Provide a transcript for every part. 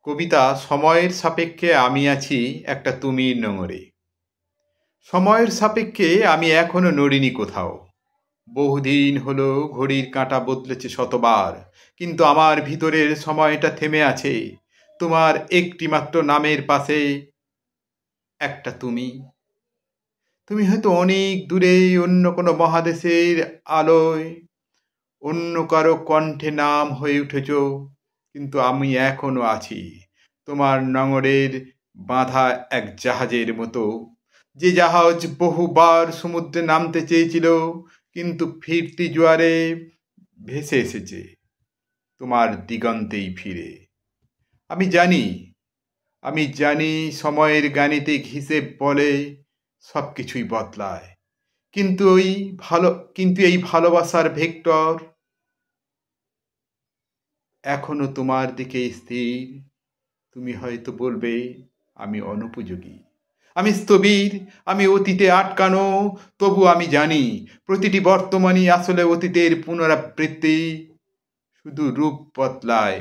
কবিতা সময়ের সাপেক্ষে আমি আছি একটা তুমির নোঙরে। সময়ের সাপেক্ষে আমি এখনো নড়িনি কোথাও। বহুদিন হলো ঘড়ির কাঁটা বদলেছে শতবার, কিন্তু আমার ভিতরের সময়টা থেমে আছে তোমার একটি মাত্র নামের পাশে। একটা তুমি। তুমি হয়তো অনেক দূরে, অন্য কোনো মহাদেশের আলোয়, অন্য কারো কণ্ঠে নাম হয়ে উঠেছ, কিন্তু আমি এখনো আছি তোমার নঙরের বাঁধা এক জাহাজের মতো, যে জাহাজ বহুবার সমুদ্রে নামতে চেয়েছিল, কিন্তু ফিরতি জোয়ারে ভেসে এসেছে তোমার দিগন্তেই ফিরে। আমি জানি, আমি জানি সময়ের গাণিতিক হিসেব বলে সব কিছুই বদলায়, কিন্তু এই ভালোবাসার ভেক্টর এখনো তোমার দিকে স্থির। তুমি হয়তো বলবে আমি অনুপযোগী, আমি স্থবির, আমি অতীতে আটকানো, তবু আমি জানি প্রতিটি বর্তমানই আসলে অতীতের পুনরাবৃত্তি। শুধু রূপ বদলায়,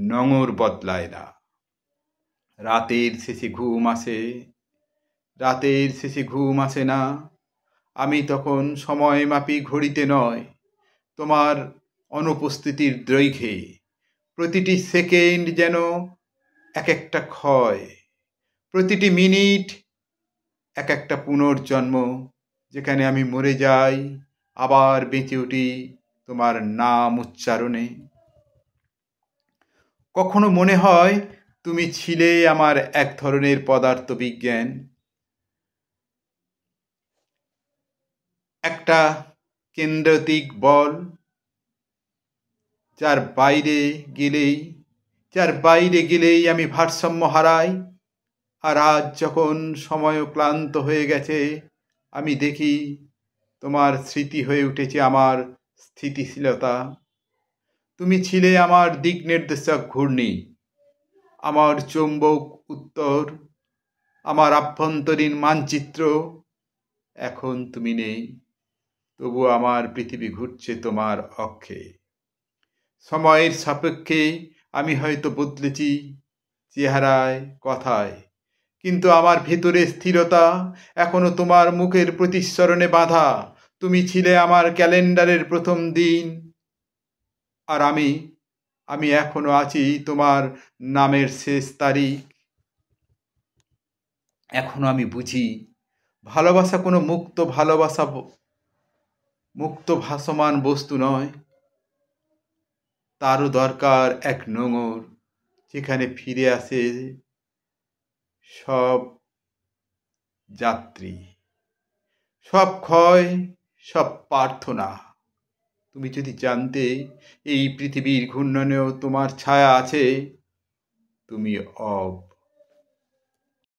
নঙর বদলায় না। রাতের শেষে ঘুম আসে, রাতের শেষে ঘুম আসে না। আমি তখন সময় মাপি ঘড়িতে নয়, তোমার অনুপস্থিতির দৈর্ঘ্যে। প্রতিটি সেকেন্ড যেন এক একটা ক্ষয়, প্রতিটি মিনিট এক একটা পুনর্জন্ম, যেখানে আমি মরে যাই আবার বেঁচে উঠি তোমার নাম উচ্চারণে। কখনো মনে হয় তুমি ছিলে আমার এক ধরনের পদার্থবিজ্ঞান, একটা কেন্দ্রাতিক বল, যার বাইরে গেলেই আমি ভারসাম্য হারাই। আর আজ যখন সময় ক্লান্ত হয়ে গেছে, আমি দেখি তোমার স্মৃতি হয়ে উঠেছে আমার স্থিতিশীলতা। তুমি ছিলে আমার দিক নির্দেশক ঘূর্ণি, আমার চৌম্বক উত্তর, আমার আভ্যন্তরীণ মানচিত্র। এখন তুমি নেই, তবু আমার পৃথিবী ঘুরছে তোমার অক্ষে। সময়ের সাপেক্ষে আমি হয়তো বদলেছি চেহারায়, কথায়, কিন্তু আমার ভেতরে স্থিরতা এখনো তোমার মুখের প্রতিস্মরণে বাঁধা। তুমি ছিলে আমার ক্যালেন্ডারের প্রথম দিন, আর আমি এখনো আছি তোমার নামের শেষ তারিখ। এখনো আমি বুঝি ভালোবাসা কোনো মুক্ত ভাসমান বস্তু নয়, তারও দরকার এক নোঙর, যেখানে ফিরে আসে সব যাত্রী, সব ক্ষয়, সব প্রার্থনা। তুমি যদি জানতে এই পৃথিবীর ঘূর্ণনেও তোমার ছায়া আছে, তুমি অব।